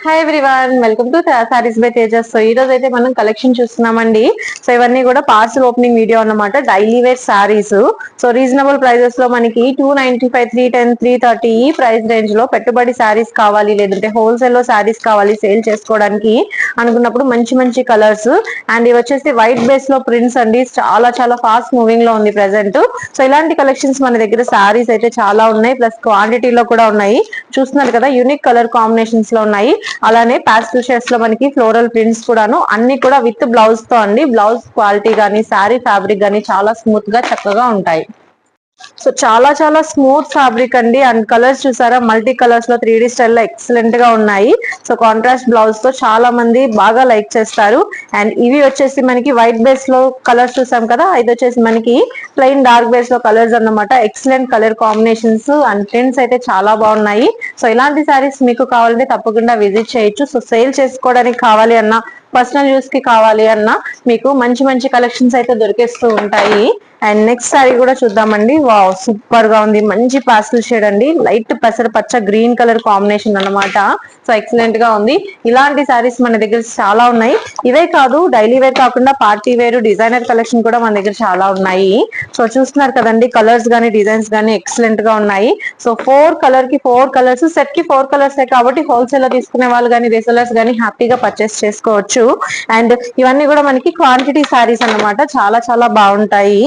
Hi everyone, welcome to sarees by Tejas. So ఈ రోజు అయితే మనం కలెక్షన్ చూస్తున్నామండి. సో ఇవన్నీ కూడా పార్సల్ ఓపెనింగ్ వీడియో అన్నమాట. Daily wear sarees. So reasonable prices లో మనకి 295, 310, 330 ఈ ప్రైస్ రేంజ్ లో పెట్టుబడి సారీస్ కావాలి, లేదంటే హోల్సేల్ లో సారీస్ కావాలి సేల్ చేసుకోవడానికి అనుకున్నప్పుడు మంచి మంచి కలర్స్. అండ్ ఇవి వచ్చేసి వైట్ బేస్ లో ప్రింట్స్ అండి. చాలా చాలా ఫాస్ట్ మూవింగ్ లో ఉంది ప్రెసెంట్. సో ఇలాంటి కలెక్షన్స్ మన దగ్గర సారీస్ అయితే చాలా ఉన్నాయి, ప్లస్ క్వాంటిటీలో కూడా ఉన్నాయి. చూస్తున్నారు కదా, యూనిక్ కలర్ కాంబినేషన్స్ లో ఉన్నాయి. అలానే పాస్టల్ షేడ్స్ లో మనకి ఫ్లోరల్ ప్రింట్స్ కూడాను అన్ని కూడా విత్ బ్లౌజ్ తో అండి. బ్లౌజ్ క్వాలిటీ గానీ శారీ ఫ్యాబ్రిక్ గానీ చాలా స్మూత్ గా చక్కగా ఉంటాయి. సో చాలా చాలా స్మూత్ ఫ్యాబ్రిక్ అండి. అండ్ కలర్స్ చూసారా, మల్టీ కలర్స్ లో 3D స్టైల్ లో ఎక్సలెంట్ గా ఉన్నాయి. సో కాంట్రాస్ట్ బ్లౌజ్ తో చాలా మంది బాగా లైక్ చేస్తారు. అండ్ ఇవి వచ్చేసి మనకి వైట్ బేస్ లో కలర్స్ చూసాం కదా, ఇది వచ్చేసి మనకి ప్లెయిన్ డార్క్ బేస్ లో కలర్స్ అన్నమాట. Excellent colour combinations and prints అయితే చాలా బాగున్నాయి. సో ఇలాంటి సారీస్ మీకు కావాలంటే తప్పకుండా విజిట్ చేయొచ్చు. సో సేల్ చేసుకోవడానికి కావాలి అన్నా, పర్సనల్ యూస్ కి కావాలి అన్నా మీకు మంచి మంచి కలెక్షన్స్ అయితే దొరికేస్తూ ఉంటాయి. అండ్ నెక్స్ట్ సారీ కూడా చూద్దామండి. వావ్, సూపర్ గా ఉంది. మంచి పాస్టల్ షేడ్ అండి, లైట్ పెసర పచ్చ గ్రీన్ కలర్ కాంబినేషన్ అన్నమాట. సో ఎక్సలెంట్ గా ఉంది. ఇలాంటి సారీస్ మన దగ్గర చాలా ఉన్నాయి. ఇవే కాదు, డైలీ వేర్ కాకుండా పార్టీ వేర్, డిజైనర్ కలెక్షన్ కూడా మన దగ్గర చాలా ఉన్నాయి. సో చూస్తున్నారు కదండి, కలర్స్ గానీ డిజైన్స్ గానీ ఎక్సలెంట్ గా ఉన్నాయి. సో 4 కలర్ కి 4 కలర్స్, సెట్ కి 4 కలర్స్ కాబట్టి హోల్సేల్ లో తీసుకునే వాళ్ళు కానీ రీసెలర్స్ కానీ హ్యాపీగా పర్చేస్ చేసుకోవచ్చు. అండ్ ఇవన్నీ కూడా మనకి క్వాంటిటీ సారీస్ అన్నమాట. చాలా చాలా బాగుంటాయి.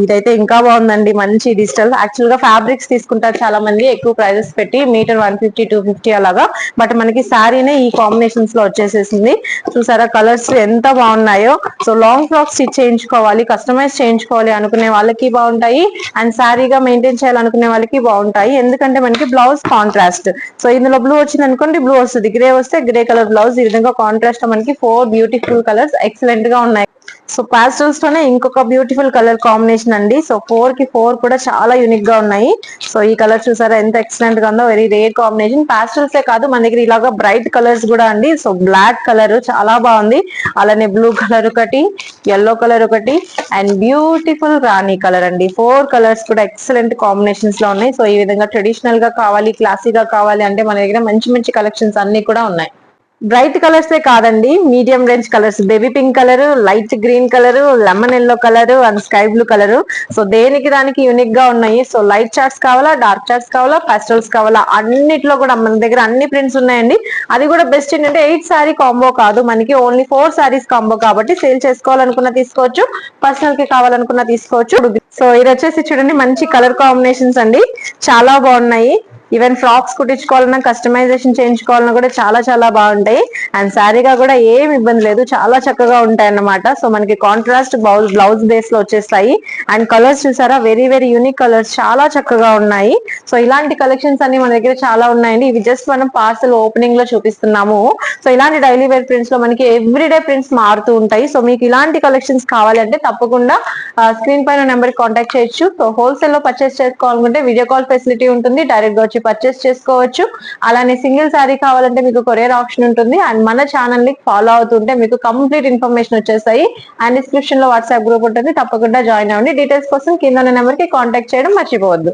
ఇదైతే ఇంకా బాగుందండి, మంచి డిజిటల్. యాక్చువల్ గా ఫ్యాబ్రిక్స్ తీసుకుంటారు చాలా మంది ఎక్కువ ప్రైజెస్ పెట్టి, మీటర్ 150, 250 అలాగా. బట్ మనకి శారీనే ఈ కాంబినేషన్స్ లో వచ్చేసేసింది. చూసారా కలర్స్ ఎంత బాగున్నాయో. సో లాంగ్ ఫ్రాక్ స్టిచ్ చేయించుకోవాలి, కస్టమైజ్ చేయించుకోవాలి అనుకునే వాళ్ళకి బాగుంటాయి. అండ్ శారీగా మెయింటైన్ చేయాలనుకునే వాళ్ళకి బాగుంటాయి. ఎందుకంటే మనకి బ్లౌజ్ కాంట్రాస్ట్. సో ఇందులో బ్లూ వచ్చింది అనుకోండి, బ్లూ వస్తుంది. గ్రే వస్తే గ్రే కలర్ బ్లౌజ్. ఈ విధంగా కాంట్రాస్ట్ మనకి 4 బ్యూటిఫుల్ కలర్స్ ఎక్సలెంట్ గా ఉన్నాయి. సో పాస్టల్స్ తోనే ఇంకొక బ్యూటిఫుల్ కలర్ కాంబినేషన్ అండి. సో 4 కి 4 కూడా చాలా యూనిక్ గా ఉన్నాయి. సో ఈ కలర్ చూసారా ఎంత ఎక్సలెంట్ గా ఉందో. Very rare combination. పాస్టల్స్ ఏ కాదు, మన దగ్గర ఇలాగా బ్రైట్ కలర్స్ కూడా అండి. సో బ్లాక్ కలర్ చాలా బాగుంది. అలానే బ్లూ కలర్ ఒకటి, ఎల్లో కలర్ ఒకటి, అండ్ బ్యూటిఫుల్ రాణి కలర్ అండి. 4 కలర్స్ కూడా ఎక్సలెంట్ కాంబినేషన్స్ లో ఉన్నాయి. సో ఈ విధంగా ట్రెడిషనల్ గా కావాలి, క్లాసీగా కావాలి అంటే మన దగ్గర మంచి మంచి కలెక్షన్స్ అన్ని కూడా ఉన్నాయి. బ్రైట్ కలర్స్ ఏ కాదండి, medium range colours. Baby pink colour, light green colour, lemon yellow colour and sky blue colour. So దేనికి దానికి యూనిక్ గా ఉన్నాయి. సో లైట్ చార్ట్స్ కావాలా, డార్క్ చార్ట్స్ కావాలా, పాస్టల్స్ కావాలా, అన్నిట్లో కూడా మన దగ్గర అన్ని ప్రింట్స్ ఉన్నాయండి. అది కూడా బెస్ట్ ఏంటంటే 8 సారీ కాంబో కాదు, మనకి ఓన్లీ 4 సారీస్ కాంబో కాబట్టి సేల్ చేసుకోవాలనుకున్నా తీసుకోవచ్చు, పర్సనల్ కి కావాలనుకున్నా తీసుకోవచ్చు. సో ఇది వచ్చేసి చూడండి, మంచి కలర్ కాంబినేషన్స్ అండి, చాలా బాగున్నాయి. ఈవెన్ ఫ్రాక్స్ కుట్టించుకోవాలన్నా, కస్టమైజేషన్ చేయించుకోవాలన్నా కూడా చాలా చాలా బాగుంటాయి. అండ్ శారీగా కూడా ఏం ఇబ్బంది లేదు, చాలా చక్కగా ఉంటాయి అన్నమాట. సో మనకి కాంట్రాస్ట్ బ్లౌజ్ బేస్ లో వచ్చేస్తాయి. అండ్ కలర్స్ చూసారా, వెరీ వెరీ యూనిక్ కలర్స్, చాలా చక్కగా ఉన్నాయి. సో ఇలాంటి కలెక్షన్స్ అన్ని మన దగ్గర చాలా ఉన్నాయండి. ఇవి జస్ట్ మనం పార్సల్ ఓపెనింగ్ లో చూపిస్తున్నాము. సో ఇలాంటి డైలీ వేర్ ప్రింట్స్ లో మనకి ఎవ్రీడే ప్రింట్స్ మారుతూ ఉంటాయి. సో మీకు ఇలాంటి కలెక్షన్స్ కావాలి అంటే తప్పకుండా స్క్రీన్ పైన నెంబర్ కాంటాక్ట్ చేయొచ్చు. సో హోల్సేల్ లో పర్చేస్ చేసుకోవాలనుకుంటే వీడియో కాల్ ఫెసిలిటీ ఉంటుంది, డైరెక్ట్ గా వచ్చి పర్చేస్ చేసుకోవచ్చు. అలానే సింగిల్ శారీ కావాలంటే మీకు కొరియర్ ఆప్షన్ ఉంటుంది. అండ్ మన ఛానల్ ని ఫాలో అవుతుంటే మీకు కంప్లీట్ ఇన్ఫర్మేషన్ వచ్చేస్తాయి. అండ్ డిస్క్రిప్షన్ లో వాట్సాప్ గ్రూప్ ఉంటుంది, తప్పకుండా జాయిన్ అవ్వండి. డీటెయిల్స్ కోసం కింద ఉన్న నెంబర్ కి కాంటాక్ట్ చేయడం మర్చిపోవద్దు.